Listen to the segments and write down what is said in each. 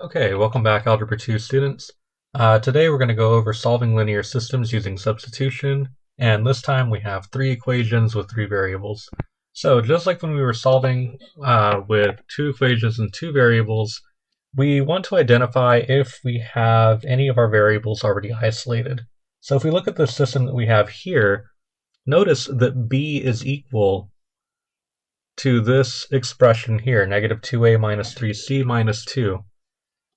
Okay, welcome back, Algebra 2 students. Today we're going to go over solving linear systems using substitution, and this time we have three equations with three variables. So just like when we were solving with two equations and two variables, we want to identify if we have any of our variables already isolated. So if we look at the system that we have here, notice that b is equal to this expression here, negative 2a minus 3c minus 2.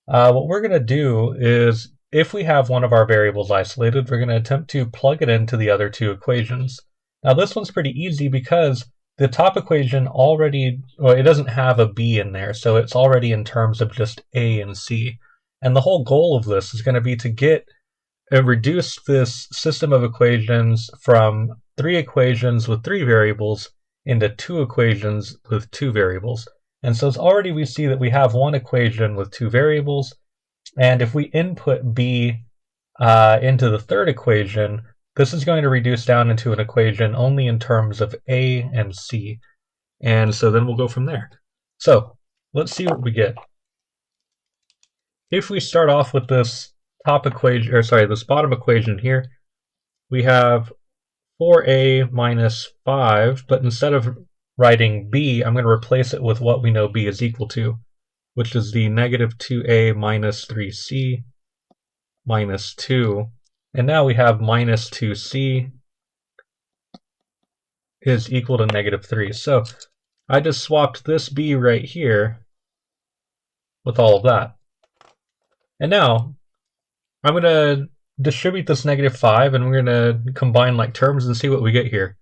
What we're going to do is, if we have one of our variables isolated, we're going to attempt to plug it into the other two equations. Now this one's pretty easy because the top equation already, well, it doesn't have a b in there, so it's already in terms of just a and c. And the whole goal of this is going to be to reduce this system of equations from three equations with three variables into two equations with two variables. And so it's already we see that we have one equation with two variables, and if we input b into the third equation, this is going to reduce down into an equation only in terms of a and c. And so then we'll go from there. So let's see what we get. If we start off with this this bottom equation here, we have 4a minus 5, but instead of writing b, I'm going to replace it with what we know b is equal to, which is the negative 2a minus 3c minus 2. And now we have minus 2c is equal to negative 3. So I just swapped this b right here with all of that. And now I'm going to distribute this negative 5, and we're going to combine like terms and see what we get here.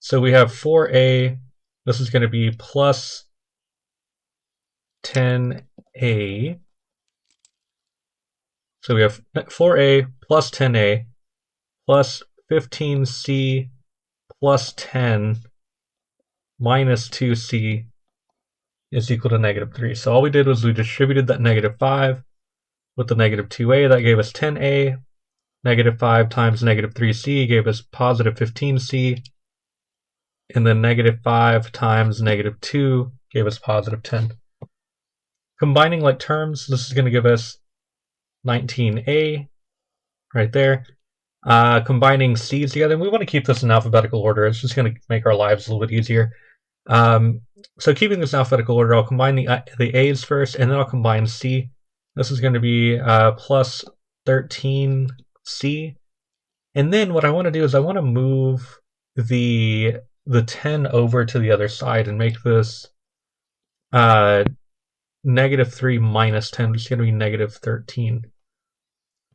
So we have 4a, this is going to be plus 10a. So we have 4a plus 10a plus 15c plus 10 minus 2c is equal to negative 3. So all we did was we distributed that negative 5 with the negative 2a. That gave us 10a. Negative 5 times negative 3c gave us positive 15c. And then negative 5 times negative 2 gave us positive 10. Combining like terms, this is going to give us 19a right there. Combining c's together, and we want to keep this in alphabetical order. It's just going to make our lives a little bit easier. So keeping this in alphabetical order, I'll combine the a's first, and then I'll combine c. This is going to be plus 13c. And then what I want to do is I want to move the 10 over to the other side and make this negative 3 minus 10, which is going to be negative 13.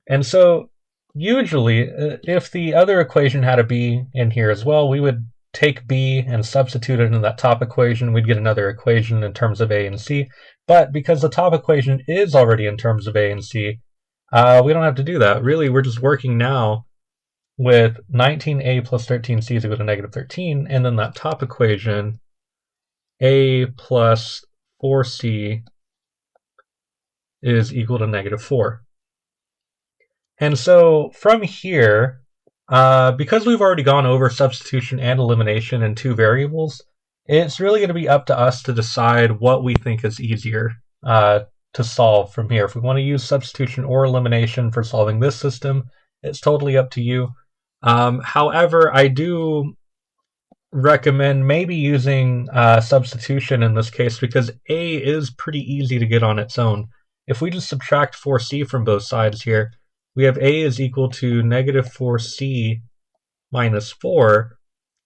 And so usually, if the other equation had a b in here as well, we would take b and substitute it in that top equation. We'd get another equation in terms of a and c. But because the top equation is already in terms of a and c, we don't have to do that. Really, we're just working now with 19a plus 13c is equal to negative 13, and then that top equation, a plus 4c is equal to negative 4. And so from here, because we've already gone over substitution and elimination in two variables, it's really going to be up to us to decide what we think is easier to solve from here. If we want to use substitution or elimination for solving this system, it's totally up to you. However, I do recommend maybe using substitution in this case because a is pretty easy to get on its own. If we just subtract 4c from both sides here, we have a is equal to negative 4c minus 4.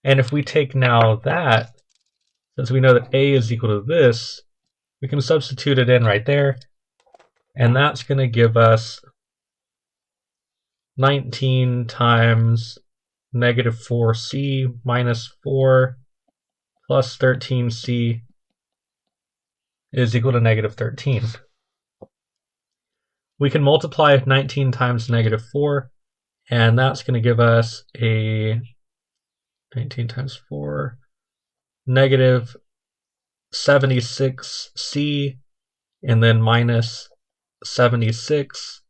And if we take now that, since we know that a is equal to this, we can substitute it in right there. And that's going to give us 19 times negative 4c minus 4 plus 13c is equal to negative 13. We can multiply 19 times negative 4, and that's going to give us a 19 times 4, negative 76c, and then minus 76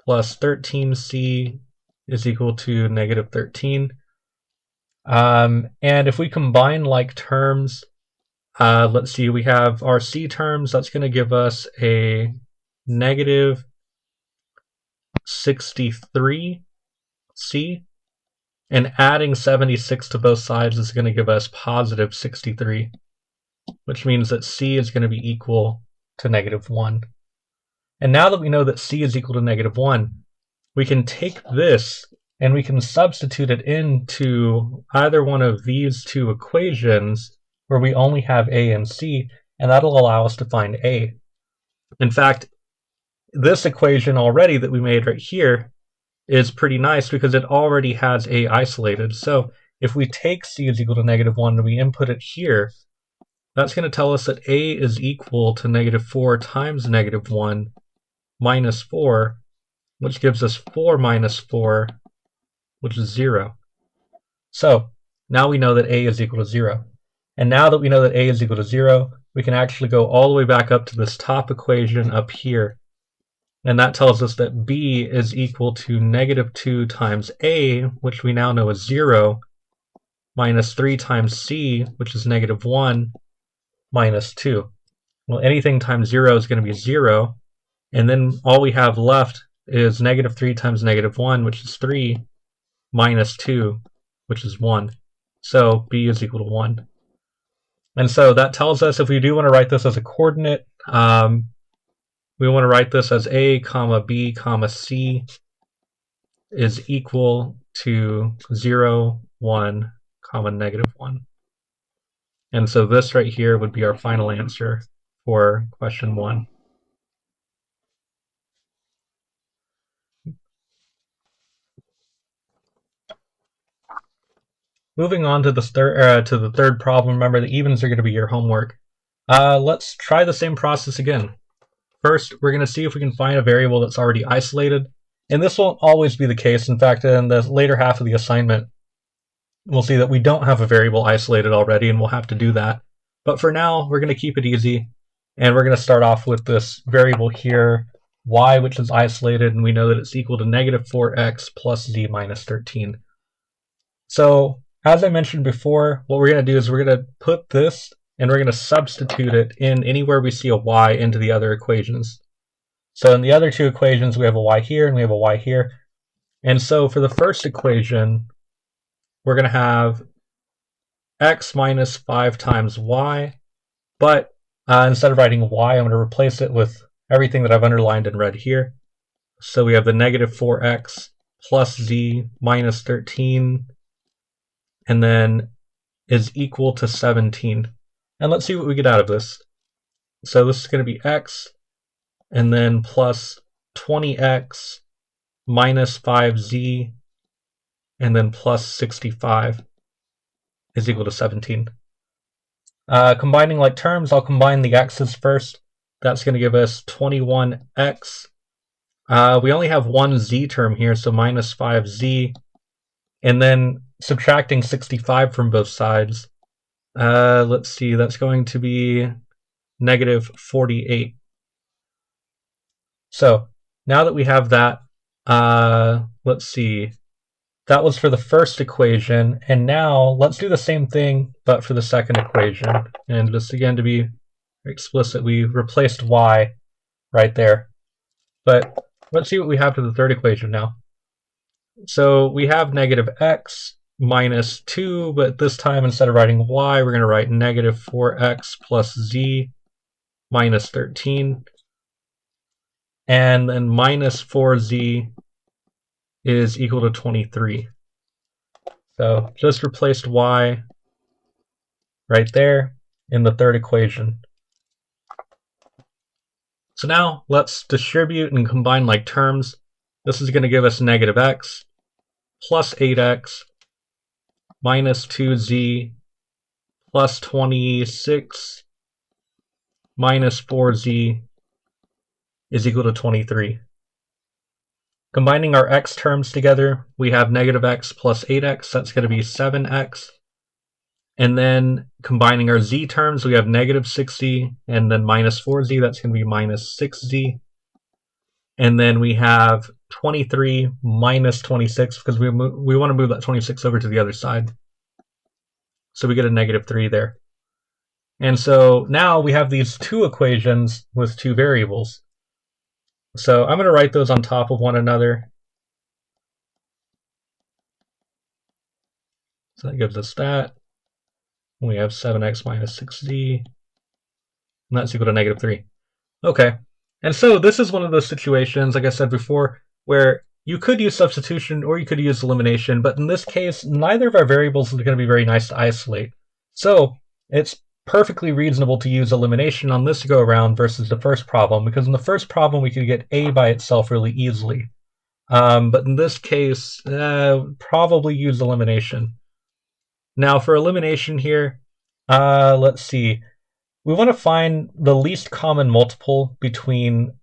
plus 13c is equal to negative 13. And if we combine like terms, let's see, we have our c terms. That's going to give us a negative 63c, and adding 76 to both sides is going to give us positive 63, which means that c is going to be equal to negative 1. And now that we know that c is equal to negative 1, we can take this and we can substitute it into either one of these two equations where we only have a and c, and that'll allow us to find a. In fact, this equation already that we made right here is pretty nice because it already has a isolated. So if we take c is equal to negative 1 and we input it here, that's going to tell us that a is equal to negative 4 times negative 1 minus 4, which gives us 4 minus 4, which is 0. So now we know that a is equal to 0. And now that we know that a is equal to 0, we can actually go all the way back up to this top equation up here. And that tells us that b is equal to negative 2 times a, which we now know is 0, minus 3 times c, which is negative 1, minus 2. Well, anything times 0 is going to be 0. And then all we have left is negative 3 times negative 1, which is 3, minus 2, which is 1. So b is equal to 1. And so that tells us if we do want to write this as a coordinate, we want to write this as a comma b comma c is equal to 0, 1, comma negative 1. And so this right here would be our final answer for question 1. Moving on to the third problem. Remember, the evens are going to be your homework. Let's try the same process again. First, we're going to see if we can find a variable that's already isolated. And this won't always be the case. In fact, in the later half of the assignment, we'll see that we don't have a variable isolated already, and we'll have to do that. But for now, we're going to keep it easy. And we're going to start off with this variable here, y, which is isolated, and we know that it's equal to negative 4x plus z minus 13. So, as I mentioned before, what we're going to do is we're going to put this and we're going to substitute it in anywhere we see a y into the other equations. So in the other two equations, we have a y here and we have a y here. And so for the first equation, we're going to have x minus 5 times y, but instead of writing y, I'm going to replace it with everything that I've underlined in red here. So we have the negative 4x plus z minus 13, and then is equal to 17. And let's see what we get out of this. So this is going to be x, and then plus 20x minus 5z, and then plus 65 is equal to 17. Combining like terms, I'll combine the x's first. That's going to give us 21x. We only have one z term here, so minus 5z. And then subtracting 65 from both sides, let's see, that's going to be negative 48. So now that we have that, let's see, that was for the first equation, and now let's do the same thing but for the second equation. And just again to be explicit, we replaced y right there. But let's see what we have for the third equation now. So we have negative x minus 2, but this time instead of writing y, we're going to write negative 4x plus z minus 13. And then minus 4z is equal to 23. So just replaced y right there in the third equation. So now let's distribute and combine like terms. This is going to give us negative x plus 8x minus 2z plus 26 minus 4z is equal to 23. Combining our x terms together, we have negative x plus 8x, that's going to be 7x. And then combining our z terms, we have negative 6z and then minus 4z, that's going to be minus 6z. And then we have 23 minus 26 because we want to move that 26 over to the other side. So we get a negative 3 there. And so now we have these two equations with two variables. So I'm going to write those on top of one another. So that gives us that. We have 7x minus 6z, and that's equal to negative 3. Okay, and so this is one of those situations, like I said before, where you could use substitution or you could use elimination, but in this case, neither of our variables is going to be very nice to isolate. So it's perfectly reasonable to use elimination on this go around versus the first problem, because in the first problem we could get a by itself really easily. But in this case, probably use elimination. Now for elimination here, let's see. We want to find the least common multiple between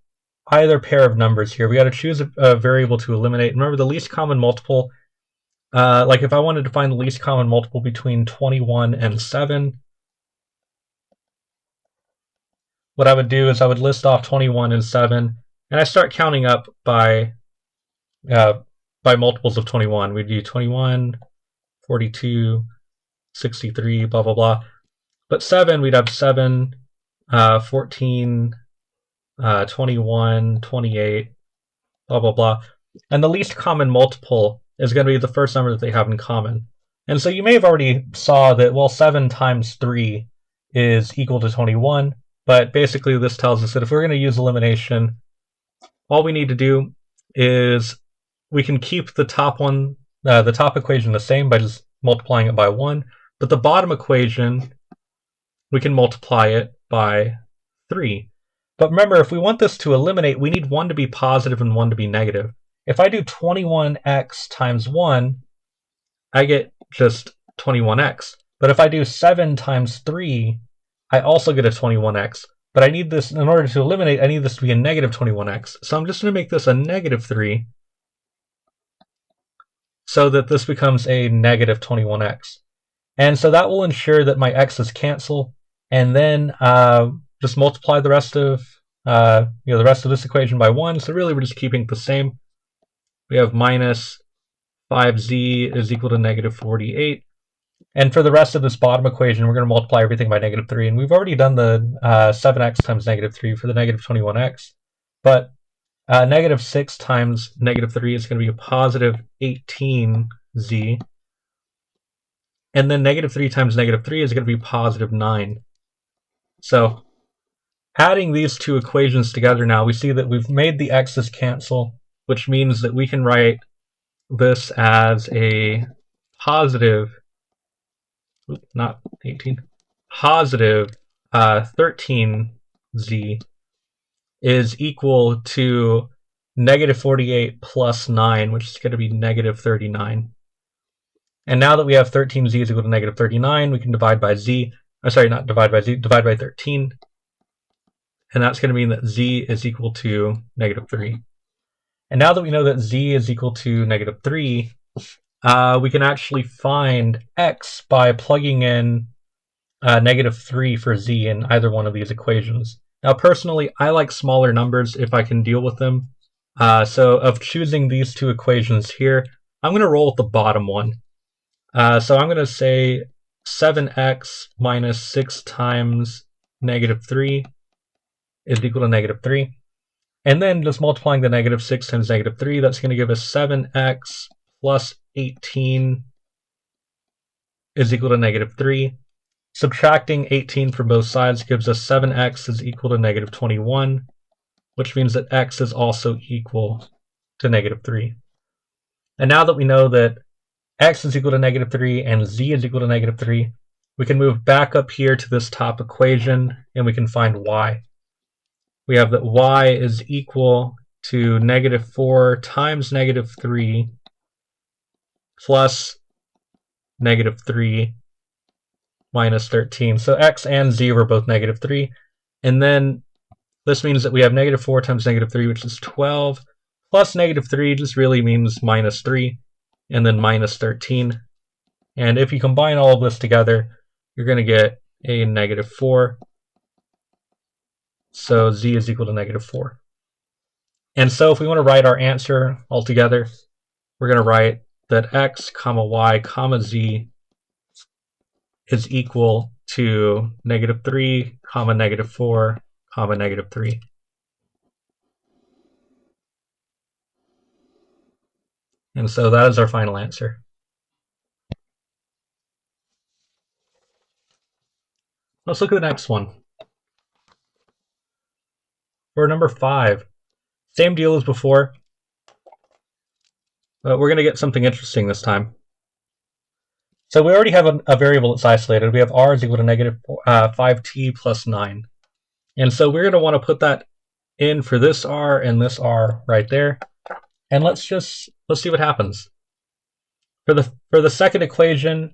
either pair of numbers here. We got to choose a variable to eliminate. Remember, the least common multiple, like if I wanted to find the least common multiple between 21 and 7, what I would do is I would list off 21 and 7, and I start counting up by multiples of 21. We'd do 21, 42, 63, blah, blah, blah. But 7, we'd have 7, 14, 21, 28, blah, blah, blah. And the least common multiple is going to be the first number that they have in common. And so you may have already saw that, well, 7 times 3 is equal to 21. But basically this tells us that if we're going to use elimination, all we need to do is we can keep the top equation the same by just multiplying it by 1. But the bottom equation, we can multiply it by 3. But remember, if we want this to eliminate, we need 1 to be positive and 1 to be negative. If I do 21x times 1, I get just 21x. But if I do 7 times 3, I also get a 21x. But I need this, in order to eliminate, I need this to be a negative 21x. So I'm just going to make this a negative 3 so that this becomes a negative 21x. And so that will ensure that my x's cancel, and then just multiply the rest of this equation by 1. So really we're just keeping it the same. We have minus 5z is equal to negative 48. And for the rest of this bottom equation, we're going to multiply everything by negative 3. And we've already done the 7x times negative 3 for the negative 21x. But negative 6 times negative 3 is going to be a positive 18z. And then negative 3 times negative 3 is going to be positive 9. So adding these two equations together now, we see that we've made the x's cancel, which means that we can write this as a positive, not 18, positive 13z is equal to negative 48 plus 9, which is going to be negative 39. And now that we have 13z is equal to negative 39, we can divide by z. Not divide by z, divide by 13. And that's going to mean that z is equal to negative 3. And now that we know that z is equal to negative 3, we can actually find x by plugging in negative 3 for z in either one of these equations. Now, personally, I like smaller numbers if I can deal with them. So of choosing these two equations here, I'm going to roll with the bottom one. So I'm going to say 7x minus 6 times negative 3 is equal to negative 3. And then just multiplying the negative 6 times negative 3, that's going to give us 7x plus 18 is equal to negative 3. Subtracting 18 from both sides gives us 7x is equal to negative 21, which means that x is also equal to negative 3. And now that we know that x is equal to negative 3 and z is equal to negative 3, we can move back up here to this top equation and we can find y. We have that y is equal to negative 4 times negative 3 plus negative 3 minus 13. So x and z were both negative 3. And then this means that we have negative 4 times negative 3, which is 12, plus negative 3 just really means minus 3, and then minus 13. And if you combine all of this together, you're going to get a negative 4. So z is equal to negative 4. And so if we want to write our answer all together, we're going to write that x, comma y, comma z is equal to -3, comma -4, comma -3. And so that is our final answer. Let's look at the next one. For number 5, same deal as before, but we're going to get something interesting this time. So we already have a variable that's isolated. We have r is equal to -5t plus 9. And so we're going to want to put that in for this r and this r right there. And let's see what happens. For the second equation,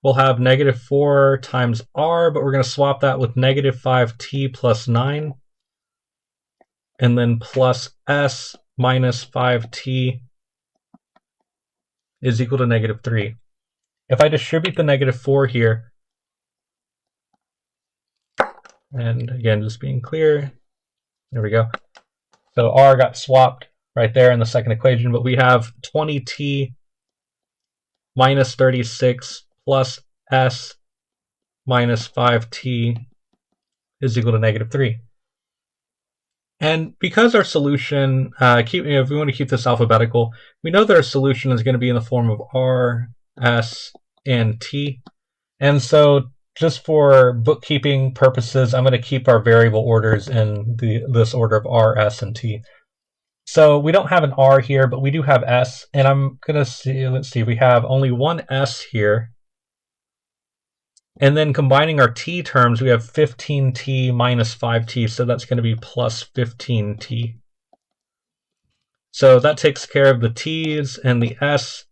we'll have -4 times r, but we're going to swap that with -5t plus 9. And then plus s minus 5t is equal to -3. If I distribute the -4 here, and again, just being clear, there we go. So r got swapped right there in the second equation, but we have 20t minus 36 plus s minus 5t is equal to -3. And because our solution, if we want to keep this alphabetical, we know that our solution is going to be in the form of r, s, and t. And so just for bookkeeping purposes, I'm going to keep our variable orders in this order of r, s, and t. So we don't have an r here, but we do have s. And I'm going to see, let's see, we have only one s here. And then combining our t terms, we have 15t minus 5t, so that's going to be plus 15t. So that takes care of the t's and the s.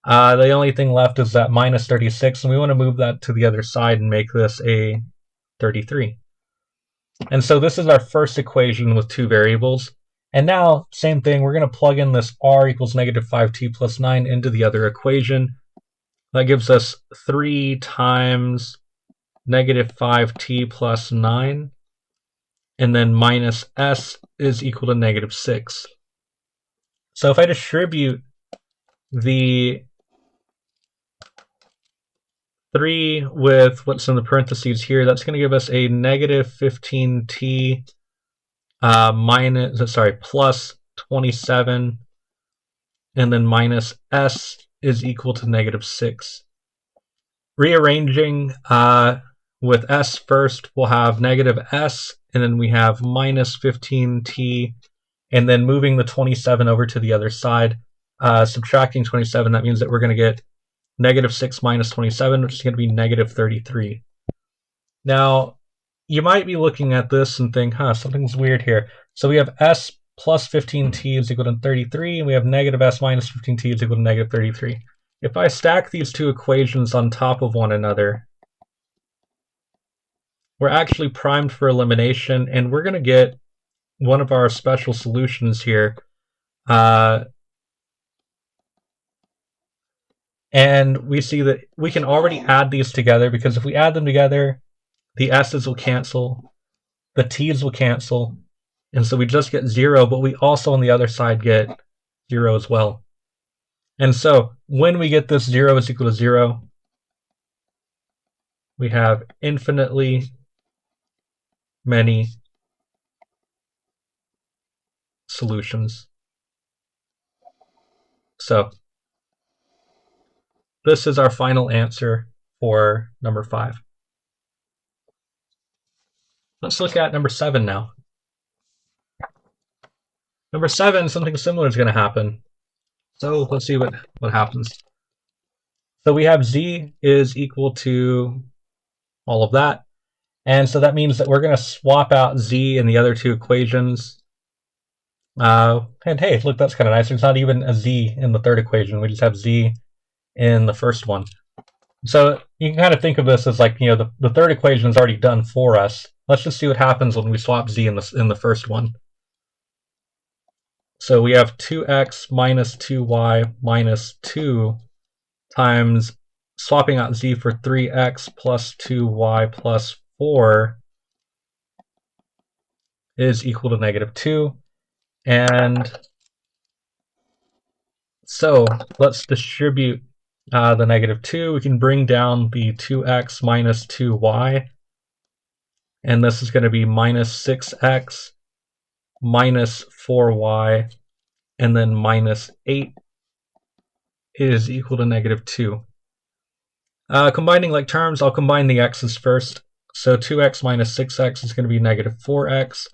The only thing left is that minus 36, and we want to move that to the other side and make this a 33. And so this is our first equation with two variables. And now, same thing, we're going to plug in this r equals -5t plus 9 into the other equation. That gives us 3 times -5t plus 9, and then minus s is equal to -6. So if I distribute the 3 with what's in the parentheses here, that's going to give us a -15t plus 27, and then minus s is equal to -6. Rearranging with s first, we'll have -s, and then we have minus 15t, and then moving the 27 over to the other side, subtracting 27, that means that we're going to get -6 minus 27, which is going to be -33. Now, you might be looking at this and think, something's weird here. So we have s plus 15t is equal to 33, and we have -s minus 15t is equal to -33. If I stack these two equations on top of one another, we're actually primed for elimination, and we're going to get one of our special solutions here. And we see that we can already add these together, because if we add them together, the s's will cancel, the t's will cancel, and so we just get 0, but we also on the other side get 0 as well. And so when we get this 0 is equal to 0, we have infinitely many solutions. So this is our final answer for number 5. Let's look at number 7 now. Number 7, something similar is going to happen. So let's see what happens. So we have z is equal to all of that. And so that means that we're going to swap out z in the other two equations. And hey, look, that's kind of nice. There's not even a z in the third equation. We just have z in the first one. So you can kind of think of this as like, the third equation is already done for us. Let's just see what happens when we swap z in the first one. So we have 2x minus 2y minus 2 times swapping out z for 3x plus 2y plus 4 is equal to -2. And so let's distribute the negative 2, we can bring down the 2x minus 2y, and this is going to be minus 6x minus 4y, and then minus 8 is equal to negative 2. Combining like terms, I'll combine the x's first. So 2x minus 6x is going to be negative 4x.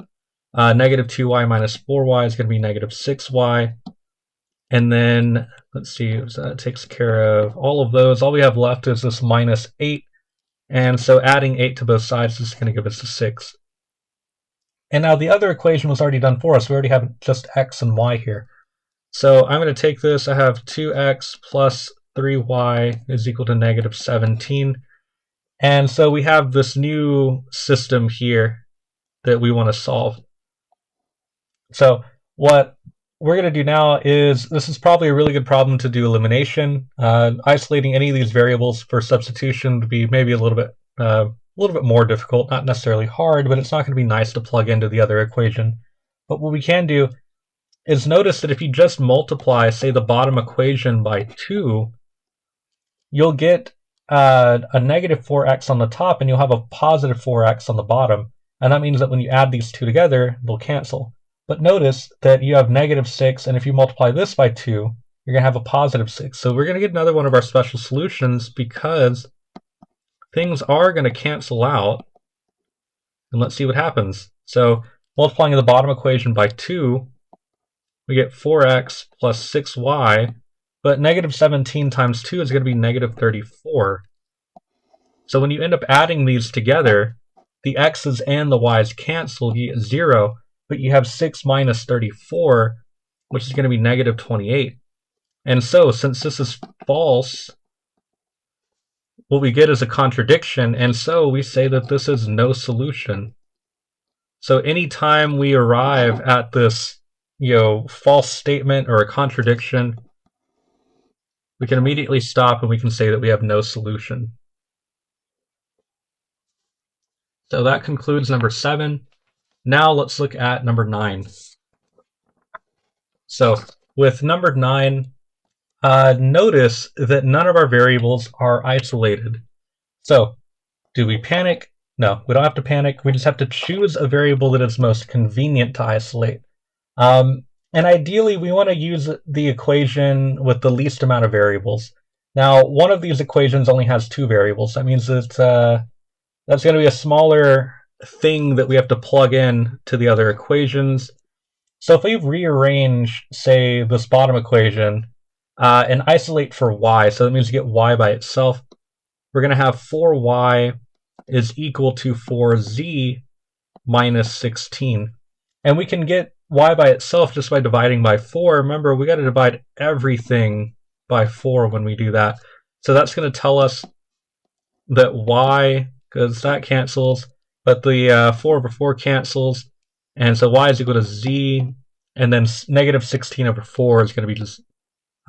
Negative 2y minus 4y is going to be negative 6y. And then, let's see, that takes care of all of those. All we have left is this minus 8. And so adding 8 to both sides is going to give us a 6. And now the other equation was already done for us. We already have just x and y here. So I'm going to take this. I have 2x plus 3y is equal to negative 17. And so we have this new system here that we want to solve. So what we're going to do now is, this is probably a really good problem to do elimination. Isolating any of these variables for substitution would be maybe a little bit more difficult, not necessarily hard, but it's not going to be nice to plug into the other equation. But what we can do is notice that if you just multiply, say, the bottom equation by 2, you'll get a negative 4x on the top, and you'll have a positive 4x on the bottom. And that means that when you add these two together, they'll cancel. But notice that you have negative 6, and if you multiply this by 2, you're going to have a positive 6. So we're going to get another one of our special solutions because things are going to cancel out. And let's see what happens. So multiplying the bottom equation by 2, we get 4x plus 6y, but negative 17 times 2 is going to be negative 34. So when you end up adding these together, the x's and the y's cancel, you get 0, but you have 6 minus 34, which is going to be negative 28. And so, since this is false, what we get is a contradiction, and so we say that this is no solution. So anytime we arrive at this false statement or a contradiction, we can immediately stop and we can say that we have no solution. So that concludes number 7. Now let's look at number 9. So with number 9, notice that none of our variables are isolated. So do we panic? No, we don't have to panic. We just have to choose a variable that is most convenient to isolate. And ideally, we want to use the equation with the least amount of variables. Now, one of these equations only has 2 variables. That means that that's going to be a smaller thing that we have to plug in to the other equations. So if we rearrange, say, this bottom equation and isolate for y, so that means you get y by itself, we're going to have 4y is equal to 4z minus 16. And we can get y by itself just by dividing by 4. Remember, we got to divide everything by 4 when we do that. So that's going to tell us that y, because that cancels, but the 4 over 4 cancels, and so y is equal to z, and then negative 16 over 4 is going to be just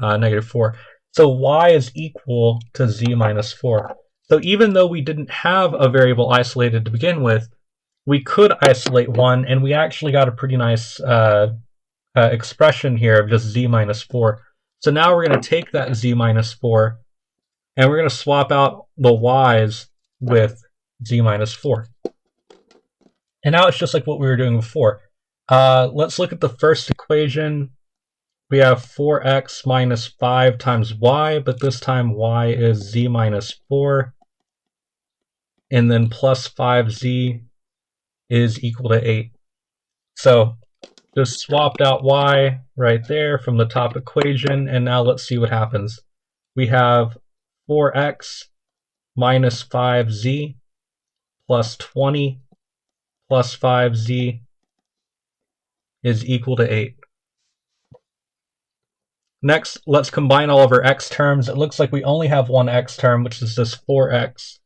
negative 4. So y is equal to z minus 4. So even though we didn't have a variable isolated to begin with, we could isolate one, and we actually got a pretty nice expression here of just z minus 4. So now we're going to take that z minus 4, and we're going to swap out the y's with z minus 4. And now it's just like what we were doing before. Let's look at the first equation. We have 4x minus 5 times y, but this time y is z minus 4. And then plus 5z is equal to 8. So just swapped out y right there from the top equation, and now let's see what happens. We have 4x minus 5z plus 20 plus 5z is equal to 8. Next, let's combine all of our x terms. It looks like we only have one x term, which is this 4x.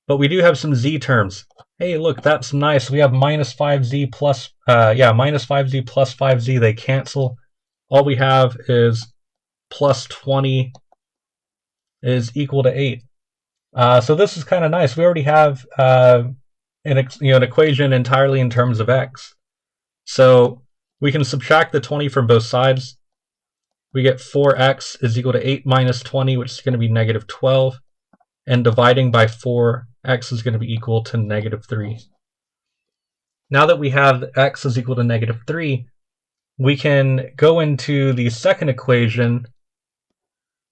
But we do have some z terms. Hey, look, that's nice. We have minus 5z plus, minus 5z plus 5z. They cancel. All we have is plus 20 is equal to 8. So this is kind of nice. We already have an equation entirely in terms of x. So we can subtract the 20 from both sides. we get 4x is equal to 8 minus 20, which is going to be negative 12. And dividing by 4, x is going to be equal to negative 3. Now that we have x is equal to negative 3, we can go into the second equation,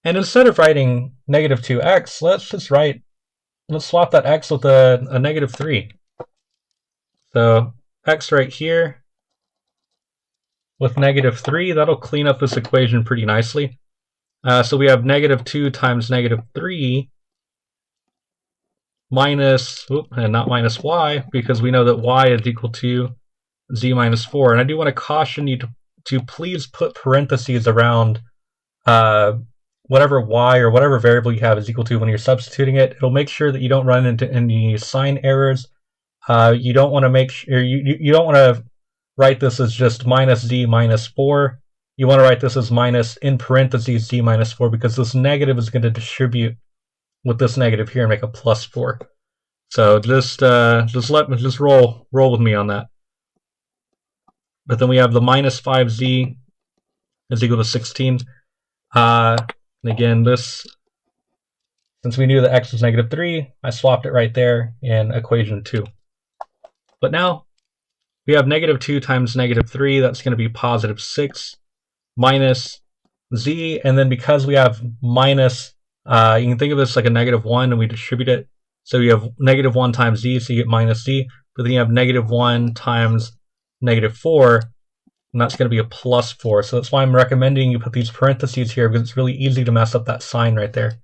and instead of writing negative 2x, let's swap that x with a negative 3. So x right here with negative 3, that'll clean up this equation pretty nicely. So we have negative 2 times negative 3 minus, and not minus y, because we know that y is equal to z minus 4. And I do want to caution you to please put parentheses around whatever y or whatever variable you have is equal to when you're substituting it. It'll make sure that you don't run into any sign errors. You don't want to make sure you don't want to write this as just minus z minus 4. You want to write this as minus in parentheses z minus 4, because this negative is going to distribute with this negative here and make a plus 4. So just roll with me on that. But then we have the minus 5z is equal to 16. And again, this, since we knew that x was negative 3, I swapped it right there in equation 2. But now we have negative 2 times negative 3, that's going to be positive 6 minus z, and then because we have minus, you can think of this like a negative 1 and we distribute it. So you have negative 1 times z, so you get minus z, but then you have negative 1 times negative 4, and that's going to be a plus 4. So that's why I'm recommending you put these parentheses here, because it's really easy to mess up that sign right there.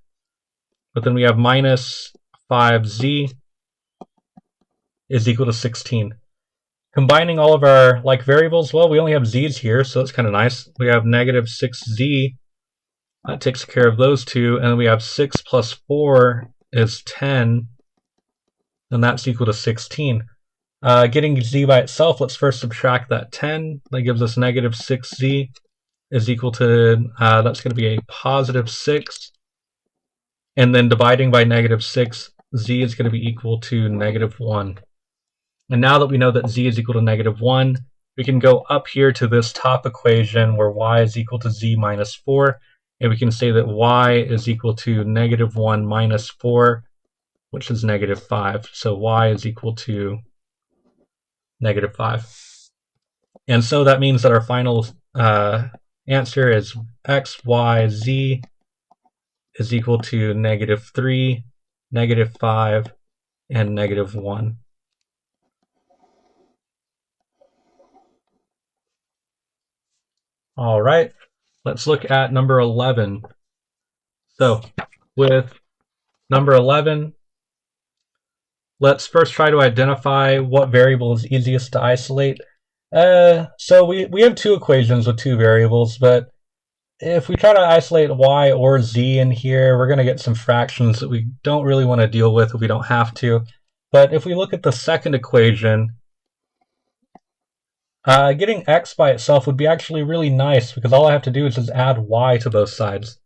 But then we have minus 5z is equal to 16. Combining all of our like variables, well, we only have z's here, so that's kind of nice. We have negative 6z, that takes care of those two, and then we have 6 plus 4 is 10, and that's equal to 16. Getting z by itself, let's first subtract that 10. That gives us negative 6z is equal to, that's going to be a positive 6. And then dividing by negative 6, z is going to be equal to negative 1. And now that we know that z is equal to negative 1, we can go up here to this top equation where y is equal to z minus 4. And we can say that y is equal to negative 1 minus 4, which is negative 5. So y is equal to negative 5. And so that means that our final answer is x, y, z is equal to negative 3, negative 5, and negative 1. All right, let's look at number 11. So with number 11, let's first try to identify what variable is easiest to isolate. So we have two equations with two variables, but if we try to isolate y or z in here, we're going to get some fractions that we don't really want to deal with if we don't have to. But if we look at the second equation, getting x by itself would be actually really nice, because all I have to do is just add y to both sides.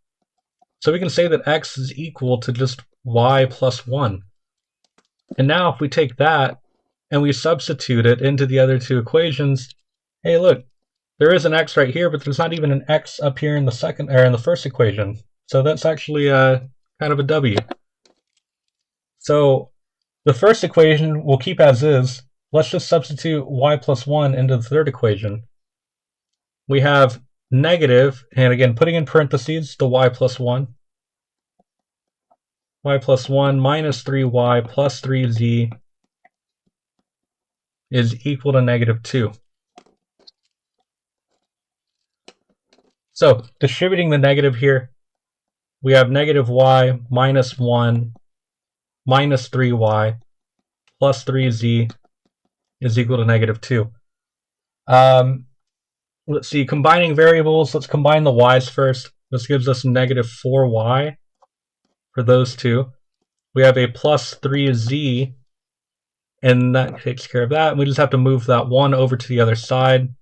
So we can say that x is equal to just y plus 1. And now if we take that and we substitute it into the other two equations, hey look, there is an x right here, but there's not even an x up here in the second or in the first equation. So that's actually kind of a W. So the first equation we'll keep as is. Let's just substitute y plus 1 into the third equation. We have negative, and again, putting in parentheses, the y plus 1. Y plus 1 minus 3y plus 3z is equal to negative 2. So, distributing the negative here, we have negative y minus 1 minus 3y plus 3z is equal to negative 2. Let's see, combining variables, let's combine the y's first. This gives us negative 4y for those two. We have a plus 3z, and that takes care of that. We just have to move that 1 over to the other side.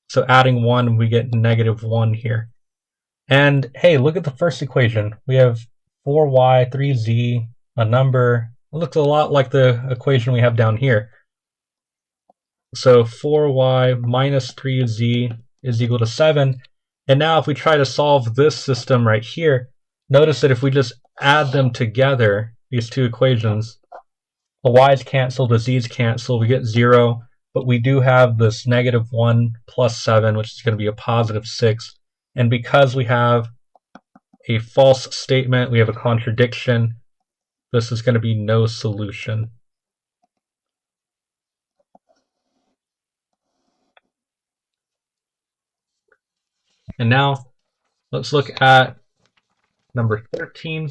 So adding 1, we get negative 1 here. And hey, look at the first equation. We have 4y, 3z, a number. It looks a lot like the equation we have down here. So 4y minus 3z is equal to 7. And now if we try to solve this system right here, notice that if we just add them together, these two equations, the y's cancel, the z's cancel, we get 0, but we do have this -1 plus 7, which is going to be a positive 6. And because we have a false statement, we have a contradiction, this is going to be no solution. And now let's look at number 13.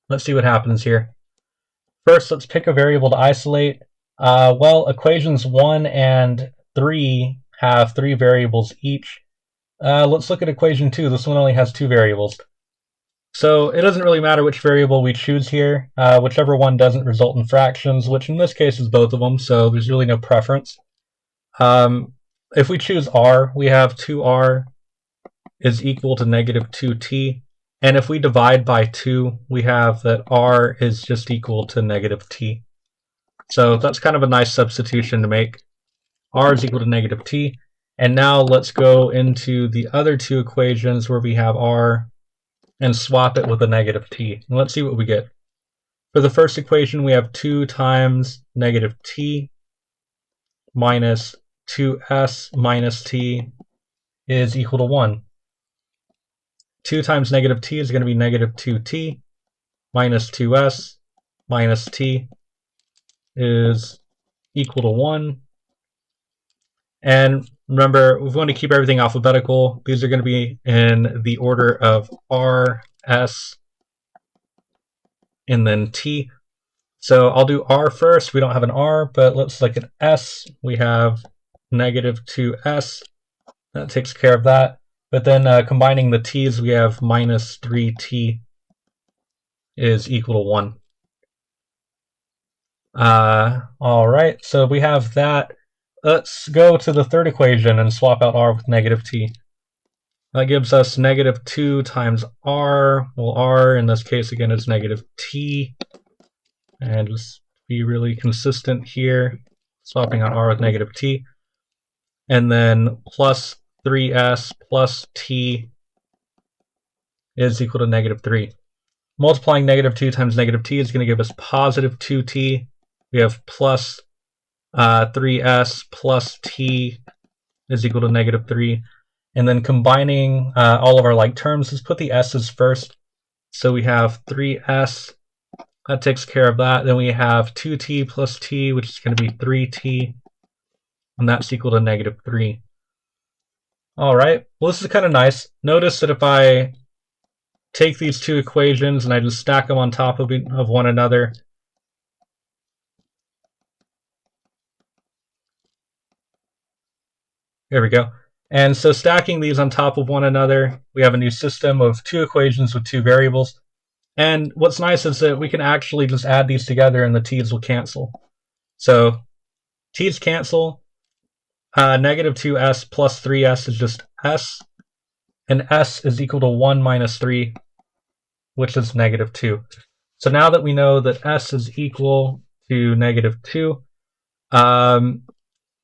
Let's see what happens here. First, let's pick a variable to isolate. Well, equations 1 and 3 have 3 variables each. Let's look at equation 2. This one only has 2 variables. So it doesn't really matter which variable we choose here. Whichever one doesn't result in fractions, which in this case is both of them, so there's really no preference. If we choose r, we have 2r is equal to -2t. And if we divide by 2, we have that r is just equal to -t. So that's kind of a nice substitution to make. R is equal to -t. And now let's go into the other two equations where we have r and swap it with a -t. And let's see what we get. For the first equation, we have 2 times -t minus 2s minus t is equal to 1. 2 times -t is going to be -2t minus 2s minus t is equal to 1. And remember, we want to keep everything alphabetical. These are going to be in the order of r, s, and then t. So I'll do r first. We don't have an r, but let's look at s. We have -2s. That takes care of that. But then combining the t's, we have -3t is equal to 1. All right, so we have that. Let's go to the third equation and swap out r with -t. That gives us -2 times r. Well, r in this case again is -t. And just be really consistent here, swapping out r with -t. And then plus 3s plus t is equal to -3. Multiplying -2 times -t is going to give us positive 2t. We have plus 3s plus t is equal to -3. And then combining all of our like terms, let's put the s's first. So we have 3s, that takes care of that. Then we have 2t plus t, which is going to be 3t, and that's equal to -3. All right, well, this is kind of nice. Notice that if I take these two equations and I just stack them on top of one another, there we go. And so stacking these on top of one another, we have a new system of 2 equations with 2 variables. And what's nice is that we can actually just add these together and the t's will cancel. So t's cancel. -2s plus 3s is just s. And s is equal to 1 minus 3, which is -2. So now that we know that s is equal to -2,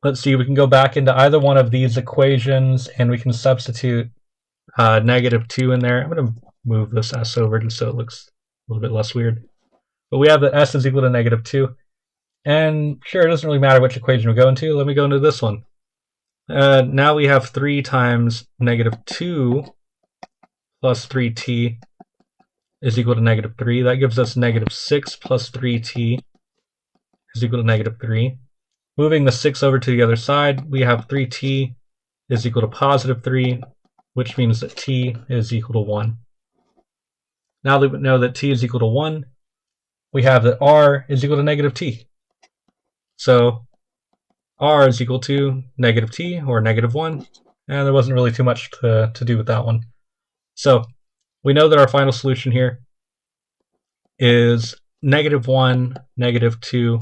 let's see, we can go back into either one of these equations and we can substitute -2 in there. I'm going to move this s over just so it looks a little bit less weird. But we have that s is equal to -2. And sure, it doesn't really matter which equation we go into. Let me go into this one. Now we have 3 times -2 plus 3t is equal to -3. That gives us -6 plus 3t is equal to -3. Moving the 6 over to the other side, we have 3t is equal to positive 3, which means that t is equal to 1. Now that we know that t is equal to 1, we have that r is equal to -t. So r is equal to -t, or -1, and there wasn't really too much to do with that one. So we know that our final solution here is -1, -2,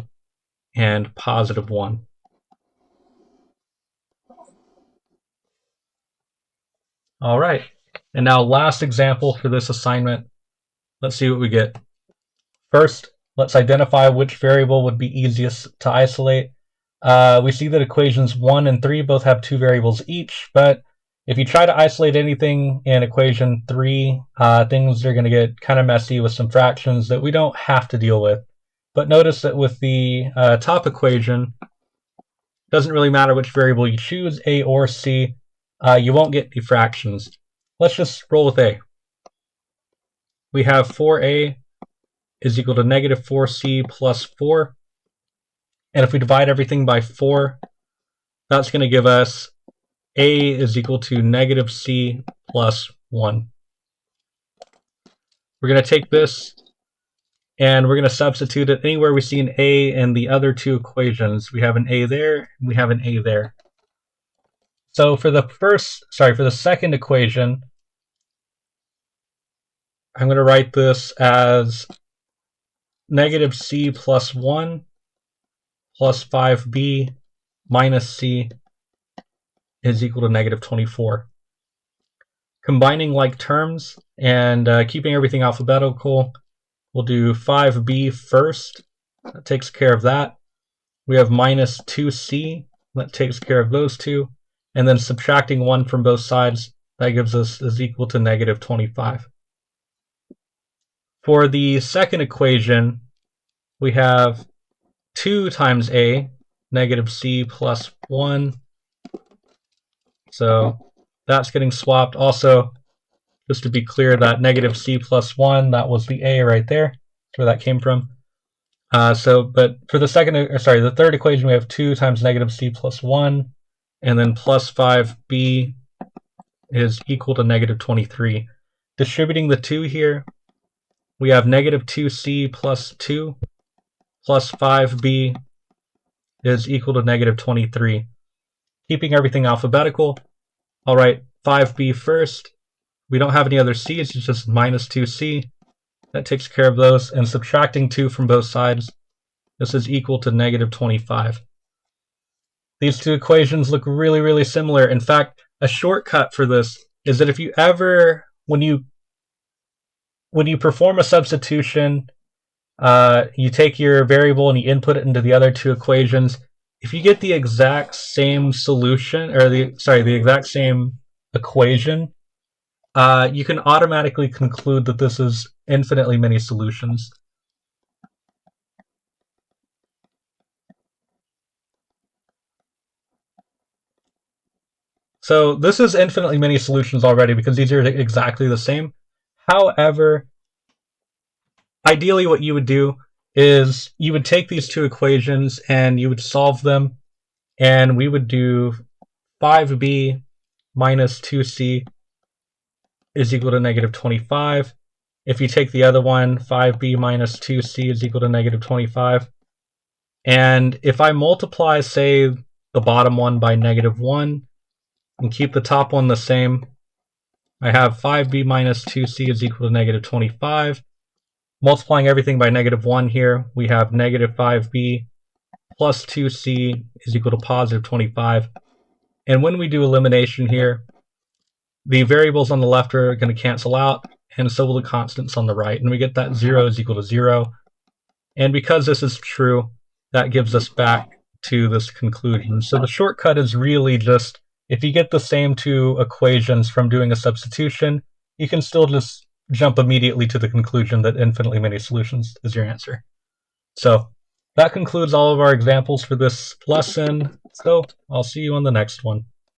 and positive 1. All right, and now last example for this assignment. Let's see what we get. First, let's identify which variable would be easiest to isolate. We see that equations 1 and 3 both have 2 variables each, but If you try to isolate anything in equation 3, things are going to get kind of messy with some fractions that we don't have to deal with. But notice that with the top equation, doesn't really matter which variable you choose, a or c, you won't get any fractions. Let's just roll with a. We have 4a is equal to negative 4c plus 4. And if we divide everything by 4, that's going to give us a is equal to negative c plus 1. We're going to take this and we're going to substitute it anywhere we see an a in the other two equations. We have an a there, and we have an a there. So for the second equation, I'm going to write this as negative c plus 1 plus 5b minus c is equal to negative 24. Combining like terms and keeping everything alphabetical, we'll do 5b first. That takes care of that. We have minus 2c. That takes care of those two. And then subtracting 1 from both sides, that gives us is equal to negative 25. For the second equation, we have 2 times a, negative c plus 1. So that's getting swapped. Also, just to be clear, that negative c plus 1, that was the a right there. That's where that came from. But for the third equation, we have 2 times negative c plus 1, and then plus 5b is equal to negative 23. Distributing the 2 here, we have negative 2c plus 2 plus 5b is equal to negative 23. Keeping everything alphabetical, I'll write 5b first. We don't have any other c's, it's just minus 2c. That takes care of those. And subtracting 2 from both sides, this is equal to negative 25. These two equations look really, really similar. In fact, a shortcut for this is that if you ever, when you perform a substitution, you take your variable and you input it into the other two equations. If you get the exact same solution, or the exact same equation, you can automatically conclude that this is infinitely many solutions. So this is infinitely many solutions already because these are exactly the same. However, ideally what you would do is you would take these two equations and you would solve them, and we would do 5b minus 2c is equal to negative 25. If you take the other one, 5b minus 2c is equal to negative 25. And if I multiply, say, the bottom one by negative 1 and keep the top one the same, I have 5b minus 2c is equal to negative 25. Multiplying everything by negative 1 here, we have negative 5b plus 2c is equal to positive 25. And when we do elimination here, the variables on the left are going to cancel out, and so will the constants on the right. And we get that 0 is equal to 0. And because this is true, that gives us back to this conclusion. So the shortcut is really just, if you get the same two equations from doing a substitution, you can still just jump immediately to the conclusion that infinitely many solutions is your answer. So that concludes all of our examples for this lesson. So I'll see you on the next one.